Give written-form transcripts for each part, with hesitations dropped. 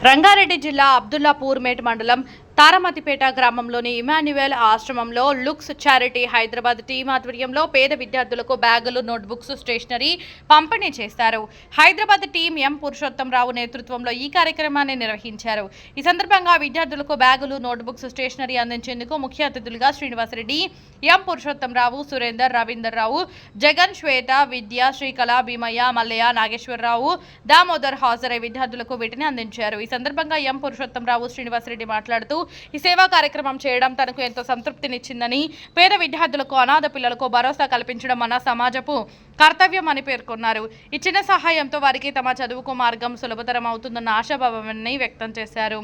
రంగారెడ్డి జిల్లా అబ్దుల్లాపూర్ మేట్ మండలం తారమతిపేట గ్రామంలోని ఇమాన్యుయల్ ఆశ్రమంలో లుక్స్ చారిటీ హైదరాబాద్ టీం ఆధ్వర్యంలో పేద విద్యార్థులకు బ్యాగులు, నోట్బుక్స్, స్టేషనరీ పంపిణీ చేశారు. హైదరాబాద్ టీం ఎం పురుషోత్తంరావు నేతృత్వంలో ఈ కార్యక్రమాన్ని నిర్వహించారు. ఈ సందర్భంగా విద్యార్థులకు బ్యాగులు, నోట్బుక్స్, స్టేషనరీ అందించేందుకు ముఖ్య అతిథులుగా శ్రీనివాసరెడ్డి, ఎం పురుషోత్తంరావు, సురేందర్, రవీందర్రావు, జగన్, శ్వేత, విద్య, శ్రీకళ, భీమయ్య, మల్లయ్య, నాగేశ్వరరావు, దామోదర్ హాజరై విద్యార్థులకు వీటిని అందించారు. ఈ సందర్భంగా ఎం పురుషోత్తంరావు, శ్రీనివాసరెడ్డి మాట్లాడుతూ ఈ సేవా కార్యక్రమం చేయడం తనకు ఎంతో సంతృప్తినిచ్చిందని, పేద విద్యార్థులకు, అనాథ పిల్లలకు భరోసా కల్పించడం మన సమాజపు కర్తవ్యం అని పేర్కొన్నారు. ఈ చిన్న సహాయంతో వారికి తమ చదువుకు మార్గం సులభతరం అవుతుందన్న ఆశాభావాన్ని వ్యక్తం చేశారు.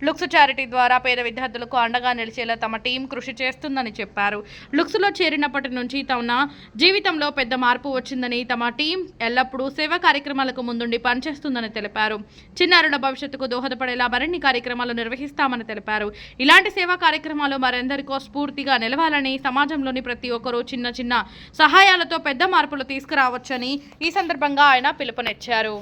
లుక్స్ చారిటీ ద్వారా పేద విద్యార్థులకు అండగా నిలిచేలా తమ టీం కృషి చేస్తుందని చెప్పారు. లుక్స్లో చేరినప్పటి నుంచి తమ జీవితంలో పెద్ద మార్పు వచ్చిందని, తమ టీం ఎల్లప్పుడూ సేవా కార్యక్రమాలకు ముందుండి పనిచేస్తుందని తెలిపారు. చిన్నారుల భవిష్యత్తుకు దోహదపడేలా మరిన్ని కార్యక్రమాలు నిర్వహిస్తామని తెలిపారు. ఇలాంటి సేవా కార్యక్రమాలు మరెందరికో స్ఫూర్తిగా నిలవాలని, సమాజంలోని ప్రతి ఒక్కరూ చిన్న చిన్న సహాయాలతో పెద్ద మార్పులు తీసుకురావచ్చని ఈ సందర్భంగా ఆయన పిలుపునిచ్చారు.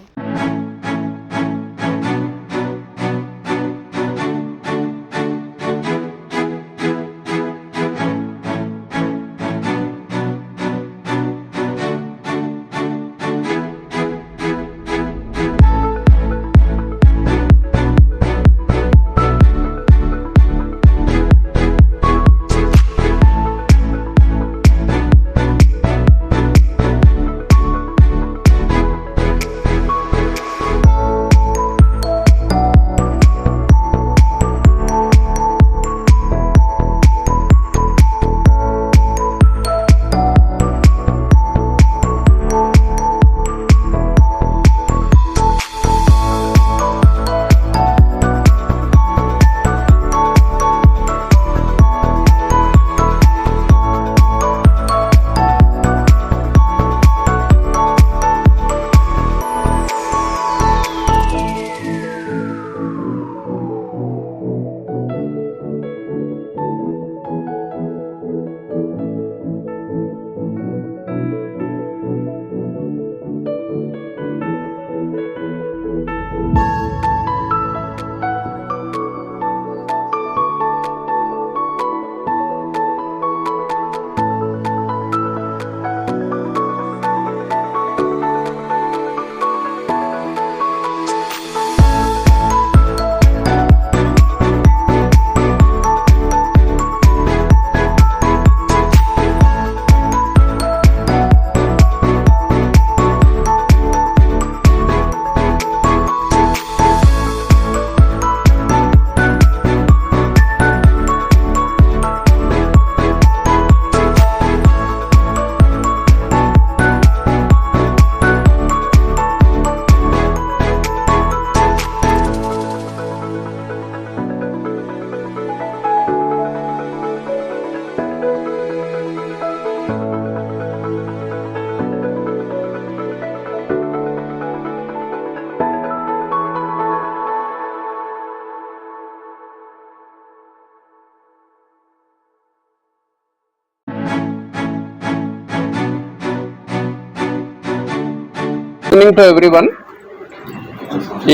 Evening to everyone.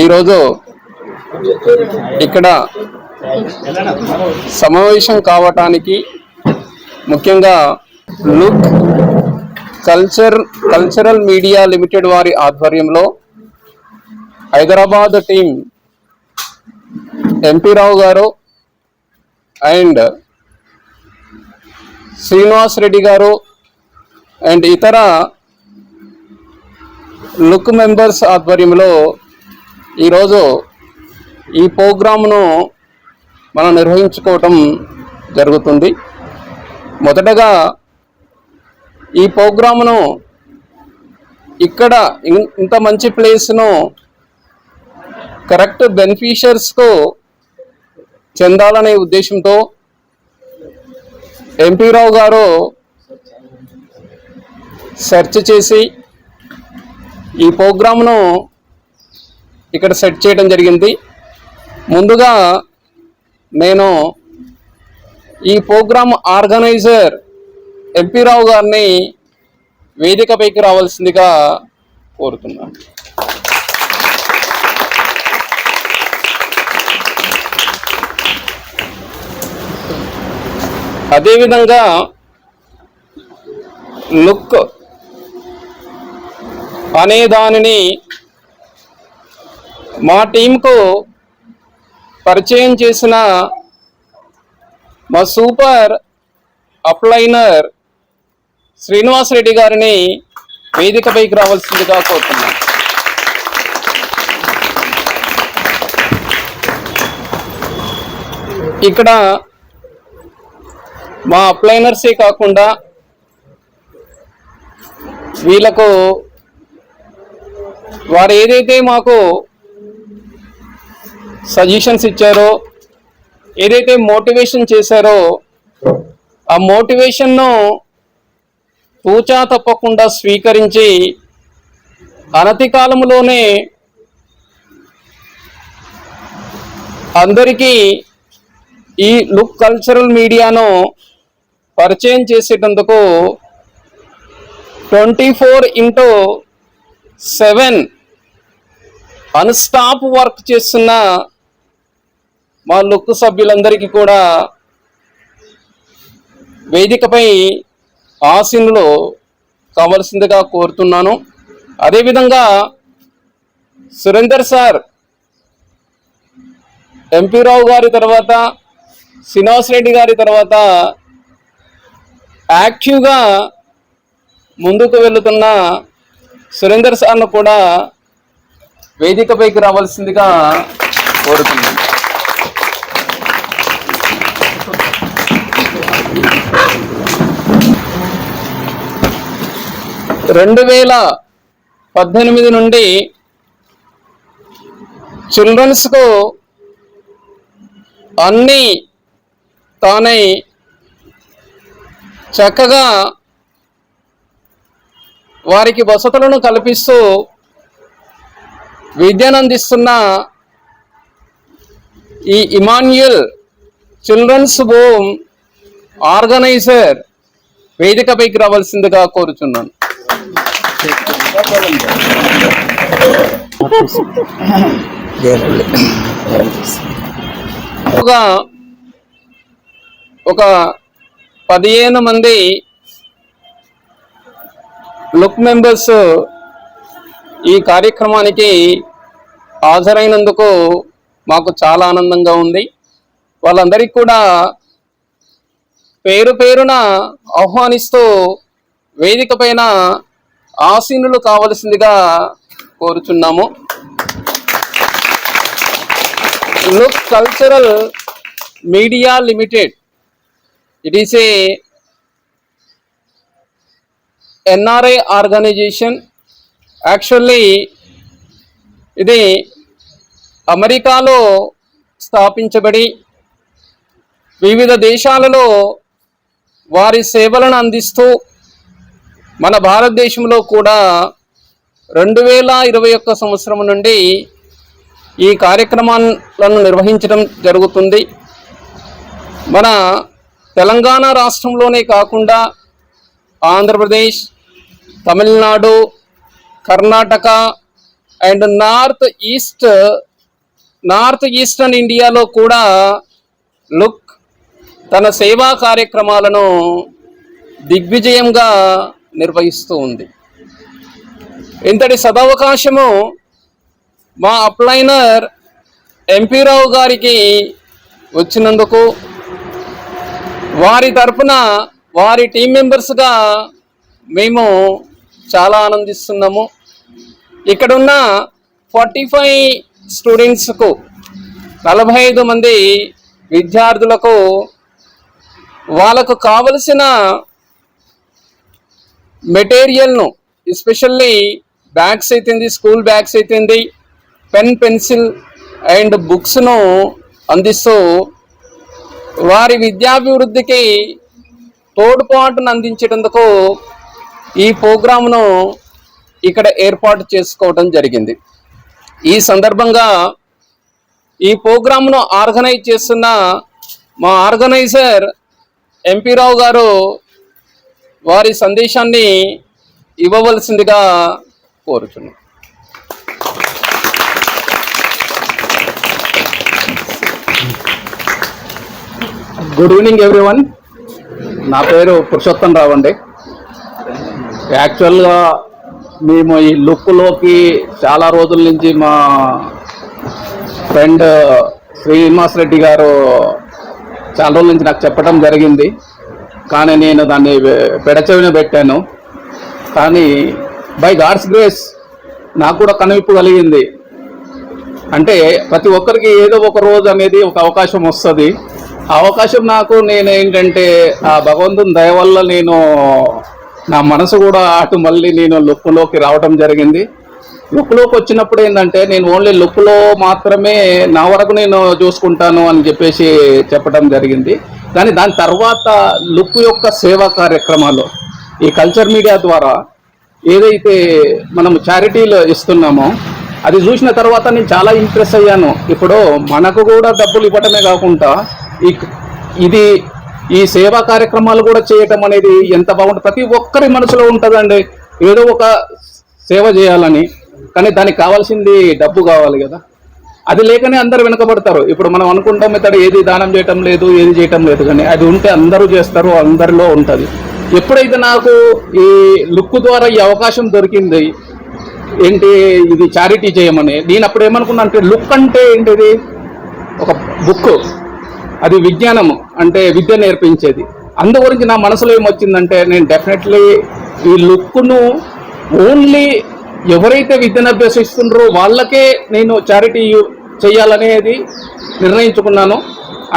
ఈరోజు ఇక్కడ సమావేశం కావటానికి ముఖ్యంగా లుక్ కల్చరల్ మీడియా లిమిటెడ్ వారి ఆధ్వర్యంలో హైదరాబాద్ టీం ఎంపీ రావు గారు అండ్ శ్రీనివాస్ రెడ్డి గారు అండ్ ఇతర లుక్ మెంబర్స్ ఆధ్వర్యంలో ఈరోజు ఈ ప్రోగ్రామ్ను మనం నిర్వహించుకోవటం జరుగుతుంది. మొదటగా ఈ ప్రోగ్రామ్ను ఇక్కడ ఇంత మంచి ప్లేస్ను కరెక్ట్ బెనిఫిషియర్స్కు చెందాలనే ఉద్దేశంతో ఎంపీ రావు గారు సెర్చ్ చేసి ఈ ప్రోగ్రామ్ను ఇక్కడ సెట్ చేయడం జరిగింది. ముందుగా నేను ఈ ప్రోగ్రామ్ ఆర్గనైజర్ ఎంపీ రావు గారిని వేదికపైకి రావాల్సిందిగా కోరుతున్నాను. అదేవిధంగా లుక్ అనే దానిని మా టీంకు పరిచయం చేసిన మా సూపర్ అప్లైనర్ శ్రీనివాసరెడ్డి గారిని వేదికపైకి రావాల్సిందిగా కోరుతున్నాను. ఇక్కడ మా అప్లైనర్సే కాకుండా వీళ్ళకు వారు ఏదైతే మాకు సజెషన్స్ ఇచ్చారో, ఏదైతే మోటివేషన్ చేశారో, ఆ మోటివేషన్ను తూచా తప్పకుండా స్వీకరించి అనతి కాలంలోనే అందరికీ ఈ లుక్ కల్చరల్ మీడియాను పరిచయం చేసేటందుకు 24/7 అన్స్టాప్ వర్క్ చేస్తున్న మా లుక్ సభ్యులందరికీ కూడా వేదికపై ఆసీనులు కావాల్సిందిగా కోరుతున్నాను. అదేవిధంగా సురేందర్ సార్, ఎంపీ రావు గారి తర్వాత శ్రీనివాసరెడ్డి గారి తర్వాత యాక్టివ్గా ముందుకు వెళుతున్న సురేందర్ సార్ను కూడా వేదికపైకి రావాల్సిందిగా కోరుతున్నాను. రెండు 2018 నుండి చిల్డ్రన్స్కు అన్నీ తానే చక్కగా వారికి వసతులను కల్పిస్తూ విద్యను అందిస్తున్న ఈ ఇమాన్యుయల్ చిల్డ్రన్స్ హోమ్ ఆర్గనైజర్ వేదికపైకి రావాల్సిందిగా కోరుచున్నాను. ఒక 15 మంది లుక్ మెంబర్స్ ఈ కార్యక్రమానికి హాజరైనందుకు మాకు చాలా ఆనందంగా ఉంది. వాళ్ళందరికీ కూడా పేరు పేరున ఆహ్వానిస్తూ వేదిక పైన ఆసీనులు కావలసిందిగా కోరుచున్నాము. Look Cultural Media Limited, it is a NRI organisation. Actually ఇది అమెరికాలో స్థాపించబడి వివిధ దేశాలలో వారి సేవలను అందిస్తూ మన భారతదేశంలో కూడా 2021 సంవత్సరం నుండి ఈ కార్యక్రమాలను నిర్వహించడం జరుగుతుంది. మన తెలంగాణ రాష్ట్రంలోనే కాకుండా Andhra Pradesh, Tamil Nadu, Karnataka and north eastern ఇండియాలో కూడా లుక్ తన సేవా కార్యక్రమాలను దిగ్విజయంగా నిర్వహిస్తూ ఉంది. ఇంతటి సదవకాశము మా అప్లైనర్ ఎంపీ రావు గారికి వచ్చినందుకు వారి తరఫున వారి టీం మెంబర్స్గా మేము చాలా ఆనందిస్తున్నాము. ఇక్కడున్న 45 స్టూడెంట్స్కు 45 మంది విద్యార్థులకు వాళ్ళకు కావలసిన మెటీరియల్ను, ఎస్పెషల్లీ బ్యాగ్స్ అయితేంది, స్కూల్ బ్యాగ్స్ అయితేంది, పెన్, పెన్సిల్ అండ్ బుక్స్ను అందిస్తూ వారి విద్యాభివృద్ధికి తోడ్పాటును అందించేందుకు ఈ ప్రోగ్రామ్ను ఇక్కడ ఏర్పాటు చేసుకోవడం జరిగింది. ఈ సందర్భంగా ఈ ప్రోగ్రామ్ను ఆర్గనైజ్ చేస్తున్న మా ఆర్గనైజర్ ఎంపీ రావు గారు వారి సందేశాన్ని ఇవ్వవలసిందిగా కోరుచున్నాను. Good evening everyone. నా పేరు పురుషోత్తం రావు అండి. యాక్చువల్గా మేము ఈ లుక్లోకి చాలా రోజుల నుంచి మా ఫ్రెండ్ శ్రీనివాస్ రెడ్డి గారు చాలా రోజుల నుంచి నాకు చెప్పడం జరిగింది. కానీ నేను దాన్ని పెడచెవిన పెట్టాను. కానీ బై గాడ్స్ గ్రేస్ నాకు కూడా కనువిప్పు కలిగింది. అంటే ప్రతి ఒక్కరికి ఏదో ఒక రోజు అనేది ఒక అవకాశం వస్తుంది. ఆ అవకాశం నాకు నేను ఏంటంటే ఆ భగవంతుని దయ వల్ల నేను నా మనసు కూడా అటు మళ్ళీ నేను లుక్లోకి రావడం జరిగింది. లుక్లోకి వచ్చినప్పుడు ఏంటంటే నేను ఓన్లీ లుక్లో మాత్రమే నా వరకు నేను చూసుకుంటాను అని చెప్పేసి చెప్పడం జరిగింది. కానీ దాని తర్వాత లుక్ యొక్క సేవా కార్యక్రమాలు ఈ కల్చర్ మీడియా ద్వారా ఏదైతే మనం చారిటీలు ఇస్తున్నామో అది చూసిన తర్వాత నేను చాలా ఇంప్రెస్ అయ్యాను. ఇప్పుడు మనకు కూడా డబ్బులు ఇవ్వటమే కాకుండా ఈ సేవా కార్యక్రమాలు కూడా చేయటం అనేది ఎంత బాగుంటుంది. ప్రతి ఒక్కరి మనసులో ఉంటుందండి ఏదో ఒక సేవ చేయాలని. కానీ దానికి కావాల్సింది డబ్బు కావాలి కదా. అది లేకనే అందరు వెనకబడతారు. ఇప్పుడు మనం అనుకుంటాం ఇతడు ఏది దానం చేయటం లేదు, ఏది చేయటం లేదు. కానీ అది ఉంటే అందరూ చేస్తారు, అందరిలో ఉంటుంది. ఎప్పుడైతే నాకు ఈ లుక్ ద్వారా ఈ అవకాశం దొరికింది, ఏంటి ఇది చారిటీ చేయమని, నేను అప్పుడు ఏమనుకున్నా అంటే లుక్ అంటే ఏంటిది, ఒక బుక్, అది విజ్ఞానము అంటే విద్య నేర్పించేది. అందు గురించి నా మనసులో ఏమొచ్చిందంటే నేను డెఫినెట్లీ ఈ లుక్ను ఓన్లీ ఎవరైతే విద్యను అభ్యసిస్తున్నారో వాళ్ళకే నేను చారిటీ చేయాలనేది నిర్ణయించుకున్నాను.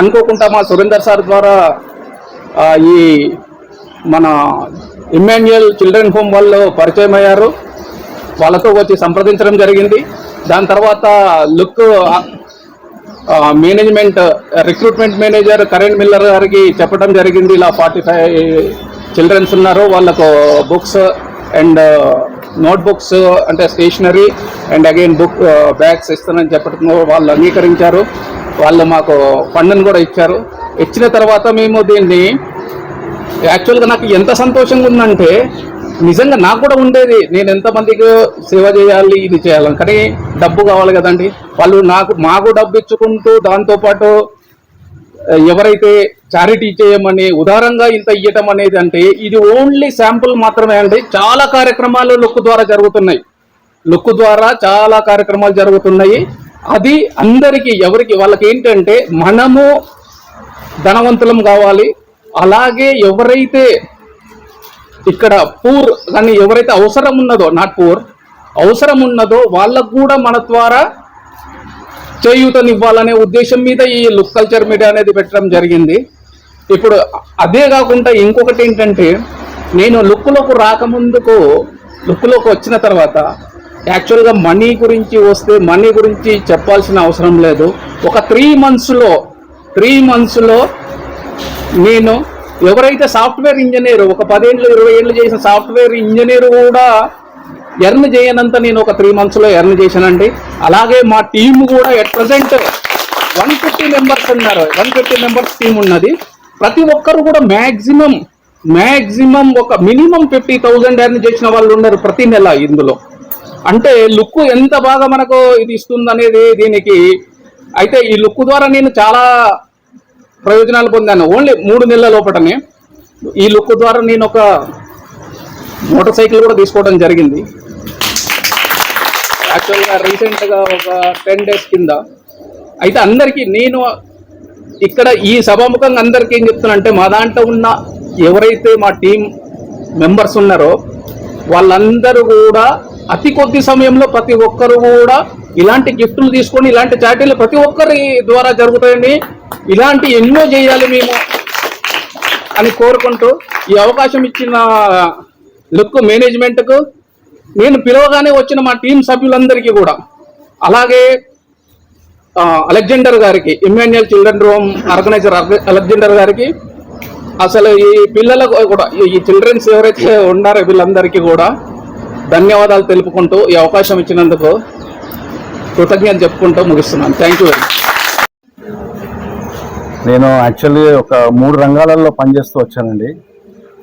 అనుకోకుండా మా సురేందర్ సార్ ద్వారా ఈ మన ఇమ్మాన్యుయల్ చిల్డ్రన్ హోమ్ వాళ్ళు పరిచయం అయ్యారు. వాళ్ళతో వచ్చి సంప్రదించడం జరిగింది. దాని తర్వాత look management recruitment manager current Miller గారికి చెప్పడం జరిగింది. ఇలా 45 చిల్డ్రన్స్ ఉన్నారు, వాళ్ళకు బుక్స్ అండ్ నోట్ బుక్స్ అంటే stationery and again book bags ఇస్తానని చెప్పడం వాళ్ళు అంగీకరించారు. వాళ్ళు మాకు ఫండ్ని కూడా ఇచ్చారు. ఇచ్చిన తర్వాత మేము దీన్ని యాక్చువల్గా నాకు ఎంత సంతోషంగా ఉందంటే నిజంగా నాకు కూడా ఉండేది నేను ఎంతమందికి సేవ చేయాలి, ఇది చేయాలని. కానీ డబ్బు కావాలి కదండి. వాళ్ళు మాకు డబ్బు ఇచ్చుకుంటూ దాంతోపాటు ఎవరైతే చారిటీ చేయమని ఉదారంగా ఇంత ఇవ్వటం అనేది అంటే ఇది ఓన్లీ శాంపుల్ మాత్రమే అండి. చాలా కార్యక్రమాలు లుక్ ద్వారా జరుగుతున్నాయి. లుక్ ద్వారా చాలా కార్యక్రమాలు జరుగుతున్నాయి. అది అందరికీ ఎవరికి వాళ్ళకి ఏంటంటే మనము ధనవంతులం కావాలి. అలాగే ఎవరైతే ఇక్కడ పూర్ కానీ ఎవరైతే అవసరం ఉన్నదో, నాట్ పూర్, అవసరం ఉన్నదో వాళ్ళకు కూడా మన ద్వారా చేయూతనివ్వాలనే ఉద్దేశం మీద ఈ లుక్ కల్చర్ మీడియా అనేది పెట్టడం జరిగింది. ఇప్పుడు అదే కాకుండా ఇంకొకటి ఏంటంటే నేను లుక్లోకి రాకముందుకు లుక్లోకి వచ్చిన తర్వాత యాక్చువల్గా మనీ గురించి చెప్పాల్సిన అవసరం లేదు. ఒక 3 మంత్స్లో నేను ఎవరైతే సాఫ్ట్వేర్ ఇంజనీర్ ఒక 10 ఏళ్ళు 20 ఏళ్ళు చేసిన సాఫ్ట్వేర్ ఇంజనీర్ కూడా ఎర్న్ చేయనంత నేను ఒక 3 మంత్స్లో ఎర్న్ చేశానండి. అలాగే మా టీం కూడా ఎట్ ప్రజెంట్ 150 మెంబర్స్ ఉన్నారు. 150 మెంబర్స్ టీం ఉన్నది. ప్రతి ఒక్కరు కూడా మ్యాక్సిమం ఒక మినిమం 50,000 ఎర్న్ చేసిన వాళ్ళు ఉన్నారు ప్రతి నెల ఇందులో. అంటే లుక్ ఎంత బాగా మనకు ఇది ఇస్తుంది అనేది దీనికి. అయితే ఈ లుక్ ద్వారా నేను చాలా ప్రయోజనాలు పొందాను. ఓన్లీ 3 నెలల లోపటనే ఈ లుక్ ద్వారా నేను ఒక మోటార్ సైకిల్ కూడా తీసుకోవడం జరిగింది. యాక్చువల్గా రీసెంట్గా ఒక 10 days కింద. అయితే అందరికీ నేను ఇక్కడ ఈ సభాముఖంగా అందరికీ ఏం చెప్తున్నానంటే మా దాంట్లో ఉన్న ఎవరైతే మా టీం మెంబర్స్ ఉన్నారో వాళ్ళందరూ కూడా అతి కొద్ది సమయంలో ప్రతి ఒక్కరు కూడా ఇలాంటి గిఫ్టులు తీసుకొని ఇలాంటి చారిటీలు ప్రతి ఒక్కరి ద్వారా జరుగుతాయని, ఇలాంటి ఎన్నో చేయాలి మేము అని కోరుకుంటూ ఈ అవకాశం ఇచ్చిన లుక్ మేనేజ్మెంట్కు నేను పిలవగానే వచ్చిన మా టీం సభ్యులందరికీ కూడా, అలాగే అలెగ్జాండర్ గారికి, Emmanuel children home organiser Alexander గారికి, అసలు ఈ పిల్లలకు కూడా ఈ చిల్డ్రన్స్ ఎవరైతే ఉన్నారో వీళ్ళందరికీ కూడా ధన్యవాదాలు తెలుపుకుంటూ ఈ అవకాశం ఇచ్చినందుకు కృతజ్ఞత చెప్పుకుంటూ ముగిస్తున్నాను. Thank you. నేను యాక్చువల్లీ ఒక 3 రంగాలలో పనిచేస్తూ వచ్చానండి.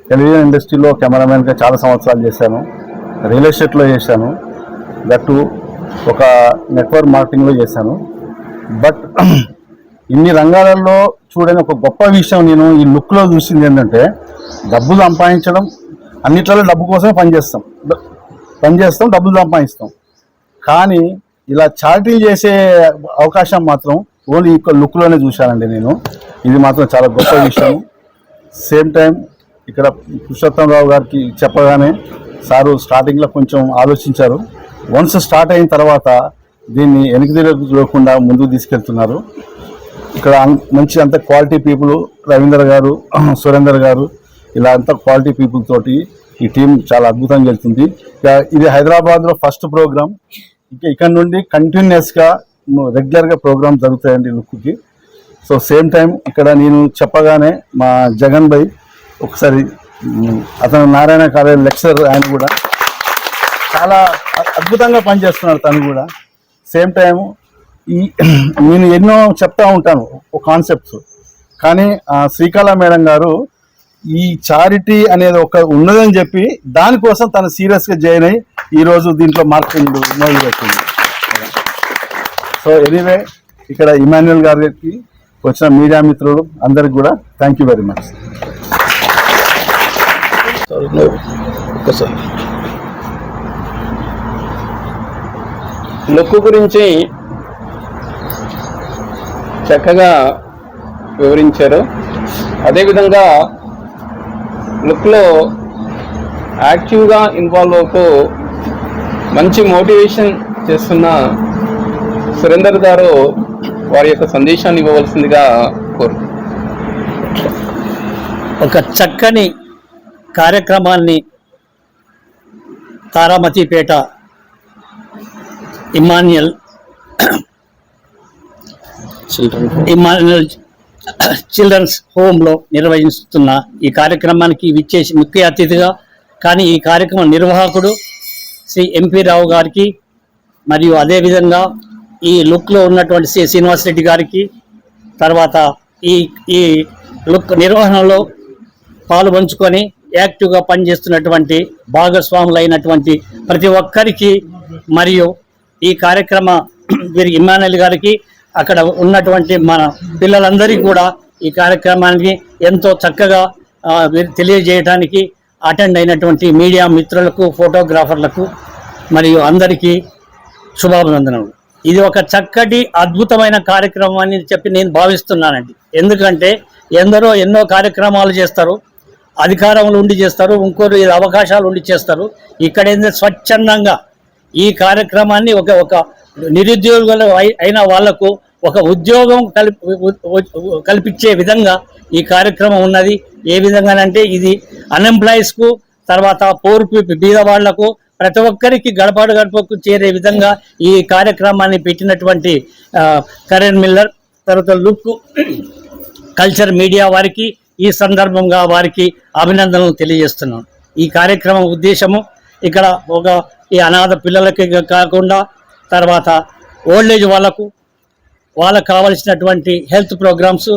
టెలివిజన్ ఇండస్ట్రీలో కెమెరామెన్గా చాలా సంవత్సరాలు చేశాను, రియల్ ఎస్టేట్లో చేశాను, దట్టు ఒక నెట్వర్క్ మార్కెటింగ్లో చేశాను. బట్ ఇన్ని రంగాలలో చూడని ఒక గొప్ప విషయం నేను ఈ లుక్లో చూసింది ఏంటంటే డబ్బు సంపాదించడం అన్నిట్లలో డబ్బు కోసమే పనిచేస్తాం, డబ్బులు సంపాదిస్తాం. కానీ ఇలా చారిటీలు చేసే అవకాశం మాత్రం ఓన్లీ ఈ లుక్లోనే చూశానండి నేను. ఇది మాత్రం చాలా గొప్ప విషయం. సేమ్ టైం ఇక్కడ పురుషోత్తమరావు గారికి చెప్పగానే సారు స్టార్టింగ్లో కొంచెం ఆలోచించారు. వన్స్ స్టార్ట్ అయిన తర్వాత దీన్ని వెనక్కి తిరగకుండా ముందుకు తీసుకెళ్తున్నారు. ఇక్కడ మంచి అంత క్వాలిటీ పీపుల్, రవీంద్ర గారు, సురేందర్ గారు, ఇలా అంతా క్వాలిటీ పీపుల్ తోటి ఈ టీం చాలా అద్భుతంగా వెళ్తుంది. ఇది హైదరాబాద్లో ఫస్ట్ ప్రోగ్రామ్. ఇక్కడ నుండి కంటిన్యూస్గా రెగ్యులర్గా ప్రోగ్రామ్ జరుగుతాయండి లుక్కి. సో సేమ్ టైం ఇక్కడ నేను చెప్పగానే మా జగన్ భాయ్ ఒకసారి, అతను నారాయణ కాలేజ్ లెక్చరర్, ఆయన కూడా చాలా అద్భుతంగా పనిచేస్తున్నాడు తను కూడా. సేమ్ టైం నేను ఎన్నో చెప్తా ఉంటాను ఒక కాన్సెప్ట్స్, కానీ శ్రీకళ మేడం గారు ఈ చారిటీ అనేది ఒక ఉన్నదని చెప్పి దానికోసం తను సీరియస్గా జాయిన్ అయ్యి ఈరోజు దీంట్లో మార్కెటింగ్ మొదలు పెట్టింది. సో ఎనీవే ఇక్కడ ఇమాన్యుయల్ గారికి వచ్చిన మీడియా మిత్రులు అందరికి కూడా thank you very much. Look గురించి చక్కగా వివరించారు. అదేవిధంగా లుక్లో యాక్టివ్గా ఇన్వాల్వ్ అవుతూ మంచి మోటివేషన్ చేస్తున్న సురేందర్ గారు వారి యొక్క సందేశాన్ని ఇవ్వవలసిందిగా కోరు. ఒక చక్కని కార్యక్రమాన్ని తారామతిపేట ఇమాన్యుయల్ చిల్డ్రన్స్ హోమ్లో నిర్వహిస్తున్న ఈ కార్యక్రమానికి విచ్చేసి ముఖ్య అతిథిగా, కానీ ఈ కార్యక్రమం నిర్వాహకుడు శ్రీ ఎంపీ రావు గారికి, మరియు అదేవిధంగా ఈ లుక్లో ఉన్నటువంటి శ్రీ శ్రీనివాస్ రెడ్డి గారికి, తర్వాత ఈ లుక్ నిర్వహణలో పాలు పంచుకొని యాక్టివ్గా పనిచేస్తున్నటువంటి భాగస్వాములైనటువంటి ప్రతి ఒక్కరికి, మరియు ఈ కార్యక్రమ వీరి ఇమానుయల్ గారికి, అక్కడ ఉన్నటువంటి మన పిల్లలందరికీ కూడా ఈ కార్యక్రమానికి ఎంతో చక్కగా తెలియజేయడానికి అటెండ్ అయినటువంటి మీడియా మిత్రులకు, ఫోటోగ్రాఫర్లకు మరియు అందరికీ శుభాభినందనలు. ఇది ఒక చక్కటి అద్భుతమైన కార్యక్రమం అని చెప్పి నేను భావిస్తున్నానండి. ఎందుకంటే ఎందరో ఎన్నో కార్యక్రమాలు చేస్తారు, అధికారంలో ఉండి చేస్తారు, ఇంకోరు అవకాశాలు ఉండి చేస్తారు. ఇక్కడ ఏంటంటే స్వచ్ఛందంగా ఈ కార్యక్రమాన్ని ఒక నిరుద్యోగులు అయిన వాళ్లకు ఒక ఉద్యోగం కల్పించే విధంగా ఈ కార్యక్రమం ఉన్నది. ఏ విధంగానంటే ఇది అన్ఎంప్లాయీస్కు, తర్వాత పూర్ బీద వాళ్లకు, ప్రతి ఒక్కరికి గడపకు చేరే విధంగా ఈ కార్యక్రమాన్ని పెట్టినటువంటి కరణ్ మిల్లర్, తర్వాత లుక్ కల్చర్ మీడియా వారికి ఈ సందర్భంగా వారికి అభినందనలు తెలియజేస్తున్నాం. ఈ కార్యక్రమం ఉద్దేశము ఇక్కడ ఈ అనాథ పిల్లలకి కాకుండా, తర్వాత ఓల్డేజ్ వాళ్ళకు కావాల్సినటువంటి హెల్త్ ప్రోగ్రామ్స్,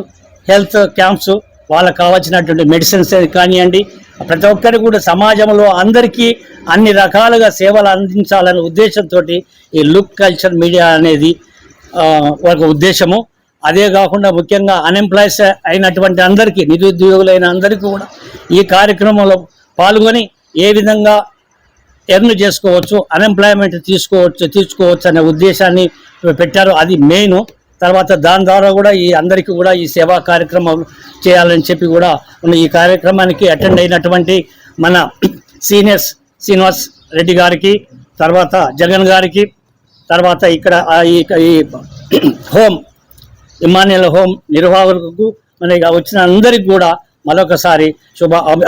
హెల్త్ క్యాంప్స్, వాళ్ళకు కావాల్సినటువంటి మెడిసిన్స్ కానివ్వండి, ప్రతి ఒక్కరికి కూడా సమాజంలో అందరికీ అన్ని రకాలుగా సేవలు అందించాలనే ఉద్దేశంతో ఈ లుక్ కల్చర్ మీడియా అనేది ఒక ఉద్దేశము. అదే కాకుండా ముఖ్యంగా అన్ఎంప్లాయీస్ అయినటువంటి అందరికీ, నిరుద్యోగులైన అందరికీ కూడా ఈ కార్యక్రమంలో పాల్గొని ఏ విధంగా ఎర్న్ చేసుకోవచ్చు, అన్ఎంప్లాయ్మెంట్ తీసుకోవచ్చు అనే ఉద్దేశాన్ని పెట్టారు. అది మెయిన్. తర్వాత దాని ద్వారా కూడా ఈ అందరికీ కూడా ఈ సేవా కార్యక్రమం చేయాలని చెప్పి కూడా ఈ కార్యక్రమానికి అటెండ్ అయినటువంటి మన సీనియర్స్ శ్రీనివాస్ రెడ్డి గారికి, తర్వాత జగన్ గారికి, తర్వాత ఇక్కడ ఈ హోమ్ ఇమాన్యుయల్ హోమ్ నిర్వాహకులకు మనకి వచ్చిన అందరికి కూడా మరొకసారి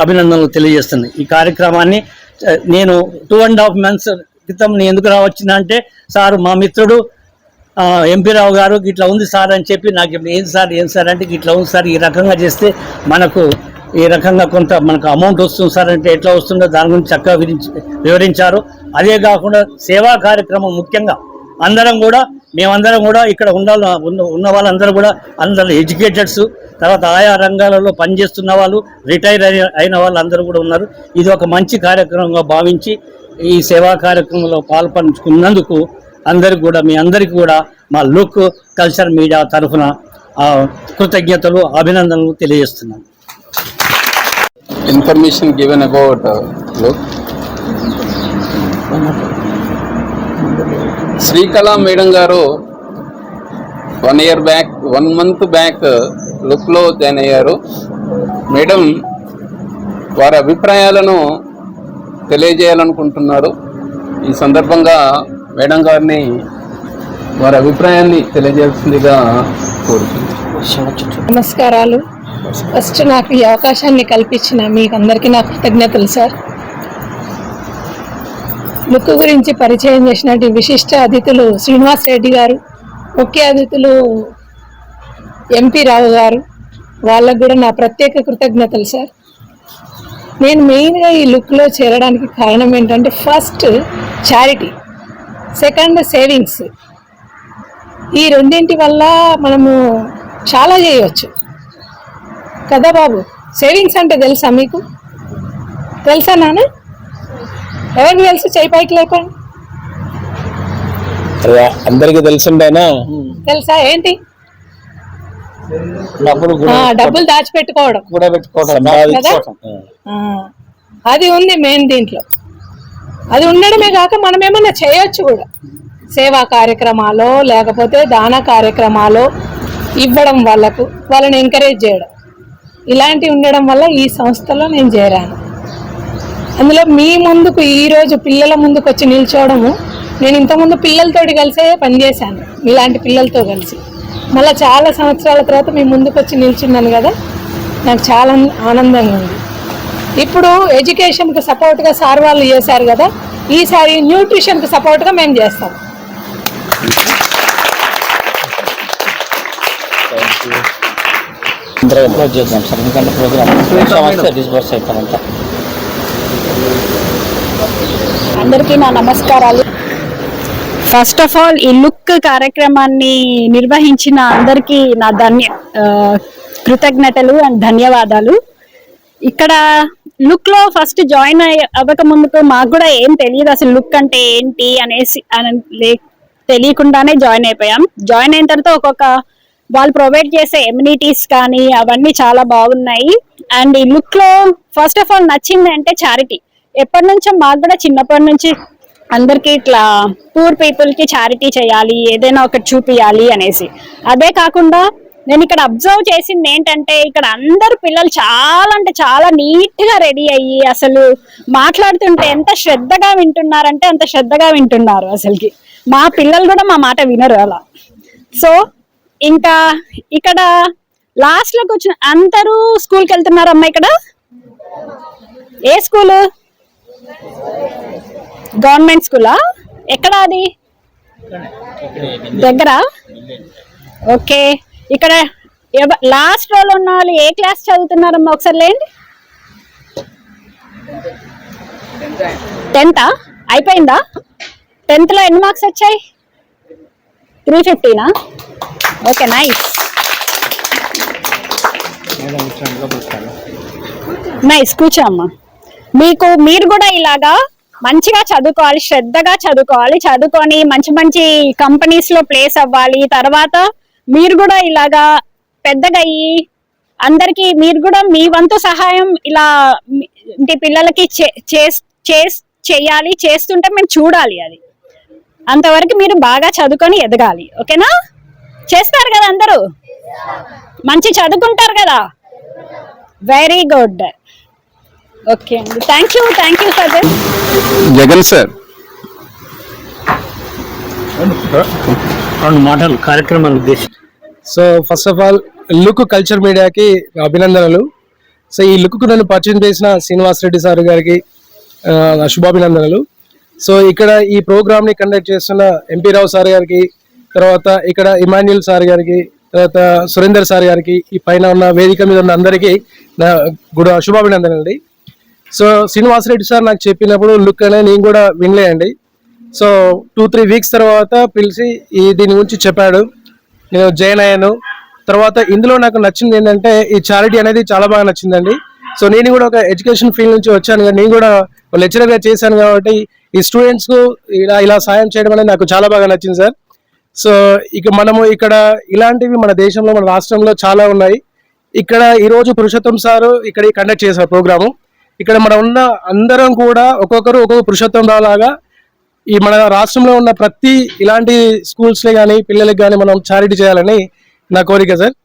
అభినందనలు తెలియజేస్తుంది. ఈ కార్యక్రమాన్ని నేను 2.5 months క్రితం ఎందుకు రావచ్చిన అంటే, సార్ మా మిత్రుడు ఎంపీ రావు గారు ఇట్లా ఉంది సార్ అని చెప్పి నాకు ఏం సార్ అంటే ఇట్లా ఉంది సార్, ఈ రకంగా చేస్తే మనకు ఈ రకంగా కొంత మనకు అమౌంట్ వస్తుంది సార్ అంటే ఎట్లా వస్తుందో దాని గురించి చక్కగా వివరించారు. అదే కాకుండా సేవా కార్యక్రమం ముఖ్యంగా మేమందరం కూడా ఇక్కడ ఉన్న వాళ్ళందరూ కూడా అందరూ ఎడ్యుకేటెడ్స్, తర్వాత ఆయా రంగాలలో పనిచేస్తున్న వాళ్ళు, రిటైర్ అయిన వాళ్ళు అందరూ కూడా ఉన్నారు. ఇది ఒక మంచి కార్యక్రమంగా భావించి ఈ సేవా కార్యక్రమంలో పాల్పంచుకున్నందుకు మీ అందరికీ కూడా మా లుక్ కల్చర్ మీడియా తరఫున కృతజ్ఞతలు, అభినందనలు తెలియజేస్తున్నాను. information given about look. Srikala madam గారు 1 month బ్యాక్ లుక్లో జాయిన్ అయ్యారు. మేడం వారి అభిప్రాయాలను తెలియజేయాలనుకుంటున్నారు. ఈ సందర్భంగా మేడం గారిని వారి అభిప్రాయాన్ని తెలియజేయాల్సిందిగా కోరుతున్నాను. నమస్కారాలు. ఫస్ట్ నాకు ఈ అవకాశాన్ని కల్పించిన మీకు అందరికీ నా కృతజ్ఞతలు సార్. లుక్ గురించి పరిచయం చేసినట్టు విశిష్ట అతిథులు శ్రీనివాస్ రెడ్డి గారు, ముఖ్య అతిథులు ఎంపీ రావు గారు, వాళ్ళకు కూడా నా ప్రత్యేక కృతజ్ఞతలు సార్. నేను మెయిన్గా ఈ లుక్లో చేరడానికి కారణం ఏంటంటే ఫస్ట్ చారిటీ, సెకండ్ సేవింగ్స్. ఈ రెండింటి వల్ల మనము చాలా చేయవచ్చు కదా బాబు. సేవింగ్స్ అంటే తెలుసా మీకు? తెలుసా నాన్న? ఎవరికి తెలుసు? చేయి పైకి లేపండి. అందరికి తెలిసిందేనా? తెలుసా ఏంటి? డబ్బులు దాచిపెట్టుకోవడం కదా. అది ఉంది మెయిన్ దీంట్లో. అది ఉండడమే కాక మనం ఏమన్నా చేయొచ్చు కూడా. సేవా కార్యక్రమాలు లేకపోతే దాన కార్యక్రమాలు ఇవ్వడం, వాళ్ళని ఎంకరేజ్ చేయడం, ఇలాంటివి ఉండడం వల్ల ఈ సంస్థలో నేను చేరాను. అందులో మీ ముందుకు ఈరోజు పిల్లల ముందుకు వచ్చి నిల్చోవడము, నేను ఇంతకుముందు పిల్లలతోటి కలిసే పనిచేశాను, ఇలాంటి పిల్లలతో కలిసి. మళ్ళీ చాలా సంవత్సరాల తర్వాత మీ ముందుకు వచ్చి నిల్చున్నాను కదా, నాకు చాలా ఆనందంగా ఉంది. ఇప్పుడు ఎడ్యుకేషన్కి సపోర్ట్గా సార్ వాళ్ళు చేశారు కదా, ఈసారి న్యూట్రిషన్కి సపోర్ట్గా మేము చేస్తాం. అందరికీ నా నమస్కారాలు. ఫస్ట్ ఆఫ్ ఆల్ ఈ లుక్ కార్యక్రమాన్ని నిర్వహించిన అందరికీ నా కృతజ్ఞతలు అండ్ ధన్యవాదాలు. ఇక్కడ లుక్ లో ఫస్ట్ జాయిన్ అవ్వక ముందుకు మాకు కూడా ఏం తెలియదు అసలు లుక్ అంటే ఏంటి అనేసి తెలియకుండానే జాయిన్ అయిపోయాం. జాయిన్ అయిన తర్వాత ఒక్కొక్క వాళ్ళు ప్రొవైడ్ చేసే ఎమ్యూనిటీస్ కానీ అవన్నీ చాలా బాగున్నాయి. అండ్ ఈ లుక్ లో ఫస్ట్ ఆఫ్ ఆల్ నచ్చింది అంటే చారిటీ. ఎప్పటి నుంచో మాకు కూడా చిన్నప్పటి నుంచి అందరికి ఇట్లా పూర్ పీపుల్ కి చారిటీ చేయాలి, ఏదైనా ఒకటి చూపియాలి అనేసి. అదే కాకుండా నేను ఇక్కడ అబ్జర్వ్ చేసింది ఏంటంటే ఇక్కడ అందరు పిల్లలు చాలా అంటే చాలా నీట్ గా రెడీ అయ్యి అసలు మాట్లాడుతుంటే ఎంత శ్రద్ధగా వింటున్నారంటే అంత శ్రద్ధగా వింటున్నారు. అసలుకి మా పిల్లలు కూడా మా మాట వినరు అలా. సో ఇంకా ఇక్కడ లాస్ట్ లోకి వచ్చిన అందరూ స్కూల్కి వెళ్తున్నారు. అమ్మా ఇక్కడ ఏ స్కూలు? గవర్నమెంట్ స్కూలా? ఎక్కడ అది? దగ్గర? ఓకే. ఇక్కడ లాస్ట్ రోలో ఉన్న వాళ్ళు ఏ క్లాస్ చదువుతున్నారమ్మా ఒకసారి లేండి. 10th అయిపోయిందా? 10th లో ఎన్ని మార్క్స్ వచ్చాయి? 350నా? Okay, nice nice. కూర్చో అమ్మా. మీరు కూడా ఇలాగా మంచిగా చదువుకోవాలి, శ్రద్ధగా చదువుకోవాలి, చదువుకొని మంచి మంచి కంపెనీస్ లో ప్లేస్ అవ్వాలి. తర్వాత మీరు కూడా ఇలాగా పెద్దగా అయ్యి అందరికి మీరు కూడా మీ వంతు సహాయం ఇలా ఇంటి పిల్లలకి చేయాలి. చేస్తుంటే మేము చూడాలి. అది అంతవరకు మీరు బాగా చదువుకొని ఎదగాలి. ఓకేనా? చేస్తారు కదా అందరూ? మంచి చదువుకుంటారు కదా? Very good. ఓకే అండి, thank you for this. Jagan sir మాటలు కార్యక్రమాన్ని ఉద్దేశించి. So first of all look culture మీడియాకి అభినందనలు. సో ఈ లుక్కు నన్ను పరిచయం చేసిన శ్రీనివాస్ రెడ్డి సార్ గారికి శుభాభినందనలు. సో ఇక్కడ ఈ ప్రోగ్రామ్ని కండక్ట్ చేస్తున్న ఎంపీ రావు సార్ గారికి, తర్వాత ఇక్కడ ఇమాన్యుల్ సార్ గారికి, తర్వాత సురేందర్ సార్ గారికి, ఈ పైన ఉన్న వేదిక మీద ఉన్న అందరికీ నా కూడా శుభాభినందనలు అండి. సో శ్రీనివాస్ రెడ్డి సార్ నాకు చెప్పినప్పుడు లుక్ అనేది నేను కూడా వినలేండి. సో 2-3 వీక్స్ తర్వాత పిలిచి దీని గురించి చెప్పాడు. నేను జాయిన్ అయ్యాను. తర్వాత ఇందులో నాకు నచ్చింది ఏంటంటే ఈ చారిటీ అనేది చాలా బాగా నచ్చిందండి. సో నేను కూడా ఒక ఎడ్యుకేషన్ ఫీల్డ్ నుంచి వచ్చాను కదా, నేను కూడా లెక్చరర్గా చేశాను కాబట్టి ఈ స్టూడెంట్స్కు ఇలా సాయం చేయడం అనేది నాకు చాలా బాగా నచ్చింది సార్. సో ఇక మనము ఇక్కడ ఇలాంటివి మన దేశంలో మన రాష్ట్రంలో చాలా ఉన్నాయి. ఇక్కడ ఈ రోజు పురుషోత్తం సార్ ఇక్కడ కండక్ట్ చేశారు ప్రోగ్రాము. ఇక్కడ మనం ఉన్న అందరం కూడా ఒక్కొక్క పురుషోత్తం రావు లాగా ఈ మన రాష్ట్రంలో ఉన్న ప్రతి ఇలాంటి స్కూల్స్లో కానీ పిల్లలకి కానీ మనం చారిటీ చేయాలని నా కోరిక సార్.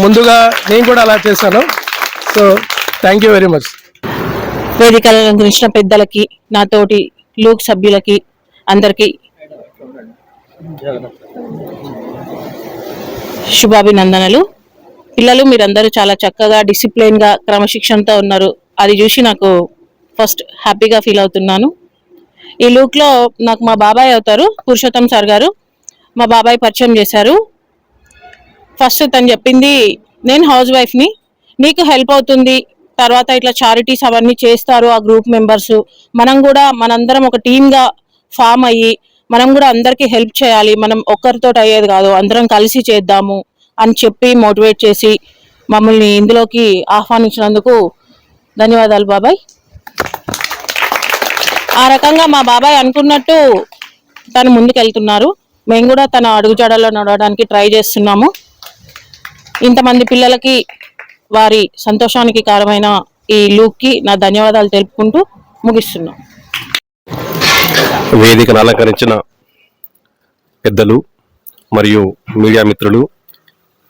ముందుగా నేను కూడా అలా చేశాను. So thank you very much. వేదికల గురించిన పెద్దలకి, నాతోటి లూక్ సభ్యులకి అందరికీ శుభాభినందనలు. పిల్లలు మీరందరూ చాలా చక్కగా డిసిప్లిన్గా క్రమశిక్షణతో ఉన్నారు. అది చూసి నాకు ఫస్ట్ హ్యాపీగా ఫీల్ అవుతున్నాను. ఈ లూక్లో నాకు మా బాబాయ్ అవుతారు, పురుషోత్తం సార్ గారు. మా బాబాయ్ పరిచయం చేశారు. ఫస్ట్ తను చెప్పింది, నేను హౌస్ వైఫ్ని, నీకు హెల్ప్ అవుతుంది, తర్వాత ఇట్లా చారిటీస్ అవన్నీ చేస్తారు ఆ గ్రూప్ మెంబర్స్, మనందరం ఒక టీమ్గా ఫామ్ అయ్యి మనం కూడా అందరికీ హెల్ప్ చేయాలి, మనం ఒక్కరితో అయ్యేది కాదు, అందరం కలిసి చేద్దాము అని చెప్పి మోటివేట్ చేసి మమ్మల్ని ఇందులోకి ఆహ్వానించినందుకు ధన్యవాదాలు బాబాయ్. ఆ రకంగా మా బాబాయ్ అనుకున్నట్టు తను ముందుకెళ్తున్నారు. మేము కూడా తన అడుగుజాడల్లో నడవడానికి ట్రై చేస్తున్నాము. ఇంతమంది పిల్లలకి వారి సంతోషానికి కారణమైన ఈ లూక్కి నా ధన్యవాదాలు తెలుపుకుంటూ ముగిస్తున్నాం. వేదికను అలంకరించిన పెద్దలు మరియు మీడియా మిత్రులు,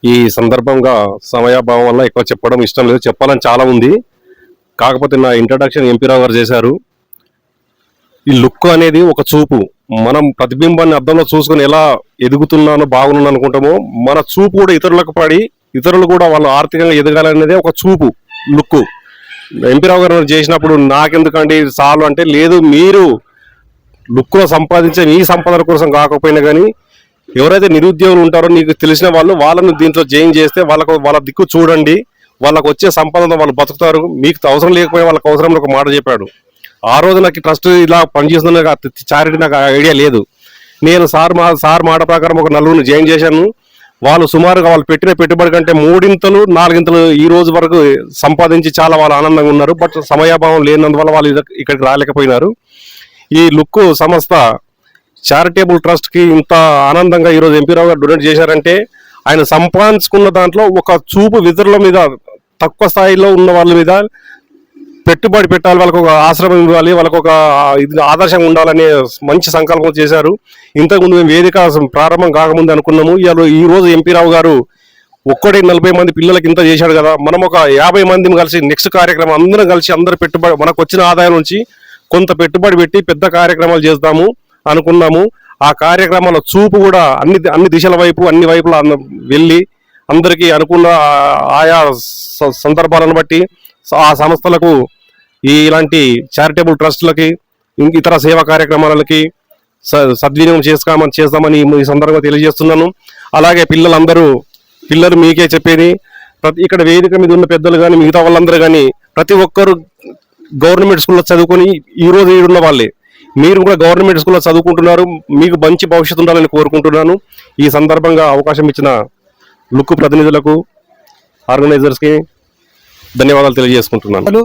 ఈ సందర్భంగా సమయాభావం వల్ల ఎక్కువ చెప్పడం ఇష్టం లేదు, చెప్పాలని చాలా ఉంది. కాకపోతే నా ఇంట్రడక్షన్ ఎంపీ రావు గారు చేశారు. ఈ లుక్ అనేది ఒక చూపు, మనం ప్రతిబింబాన్ని అద్దంలో చూసుకొని ఎలా ఎదుగుతున్నానో బాగున్నాను అనుకుంటామో, మన చూపు కూడా ఇతరులకు పడి ఇతరులు కూడా వాళ్ళు ఆర్థికంగా ఎదగాలనేదే ఒక చూపు, లుక్. ఎంపీ రావు గారు చేసినప్పుడు నాకెందుకండి చాలు అంటే, లేదు, మీరు లుక్లో సంపాదించే మీ సంపదల కోసం కాకపోయినా కానీ ఎవరైతే నిరుద్యోగులు ఉంటారో నీకు తెలిసిన వాళ్ళను దీంట్లో జాయిన్ చేస్తే వాళ్ళ దిక్కు చూడండి, వాళ్ళకు వచ్చే సంపదతో వాళ్ళు బతుకుతారు, మీకు అవసరం లేకపోయినా వాళ్ళకి అవసరం ఒక మాట చెప్పాడు. ఆ రోజు నాకు ట్రస్ట్ ఇలా పనిచేస్తున్న చారిటీ నాకు ఐడియా లేదు. నేను సార్ మాట ప్రకారం ఒక నలుగురిని జాయిన్ చేశాను. వాళ్ళు సుమారుగా వాళ్ళు పెట్టిన పెట్టుబడి కంటే 3 4 ఈ రోజు వరకు సంపాదించి చాలా వాళ్ళు ఆనందంగా ఉన్నారు. బట్ సమయాభావం లేనందువల్ల వాళ్ళు ఇక్కడికి రాలేకపోయినారు. ఈ లుక్ సంస్థ చారిటబుల్ ట్రస్ట్ కి ఇంత ఆనందంగా ఈరోజు ఎంపీ రావు గారు డొనేట్ చేశారంటే, ఆయన సంపాదించుకున్న దాంట్లో ఒక చూపు ఇతరుల మీద, తక్కువ స్థాయిలో ఉన్న వాళ్ళ మీద పెట్టుబడి పెట్టాలి, వాళ్ళకు ఒక ఆశ్రమం ఇవ్వాలి, వాళ్ళకు ఒక ఆదర్శంగా ఉండాలనే మంచి సంకల్పం చేశారు. ఇంతకుముందు మేము వేదిక ప్రారంభం కాకముందు అనుకున్నాము, ఈ రోజు ఎంపీ రావు గారు ఒక్కడే 40 మంది పిల్లలకి ఇంత చేశాడు కదా, మనం ఒక 50 మందిని కలిసి నెక్స్ట్ కార్యక్రమం అందరం కలిసి అందరు పెట్టుబడి మనకు వచ్చిన ఆదాయం నుంచి కొంత పెట్టుబడి పెట్టి పెద్ద కార్యక్రమాలు చేద్దాము అనుకున్నాము. ఆ కార్యక్రమాల చూపు కూడా అన్ని దిశల వైపు అన్ని వైపులా వెళ్ళి అందరికీ అనుకున్న ఆయా సందర్భాలను బట్టి ఆ సంస్థలకు ఇలాంటి చారిటబుల్ ట్రస్టులకి ఇతర సేవా కార్యక్రమాలకి సద్వినియోగం చేస్తామని ఈ సందర్భంగా తెలియజేస్తున్నాను. అలాగే పిల్లలు మీకే చెప్పేది, ఇక్కడ వేదిక మీద ఉన్న పెద్దలు కానీ మిగతా వాళ్ళందరూ కానీ ప్రతి ఒక్కరు గవర్నమెంట్ స్కూల్లో చదువుకొని ఈ రోజు ఈడున్న వాళ్ళే. మీరు కూడా గవర్నమెంట్ స్కూల్లో చదువుకుంటున్నారు, మీకు మంచి భవిష్యత్తు ఉండాలని కోరుకుంటున్నాను. ఈ సందర్భంగా అవకాశం ఇచ్చిన లుక్ ప్రతినిధులకు, ఆర్గనైజర్స్కి ధన్యవాదాలు తెలియజేసుకుంటున్నాను.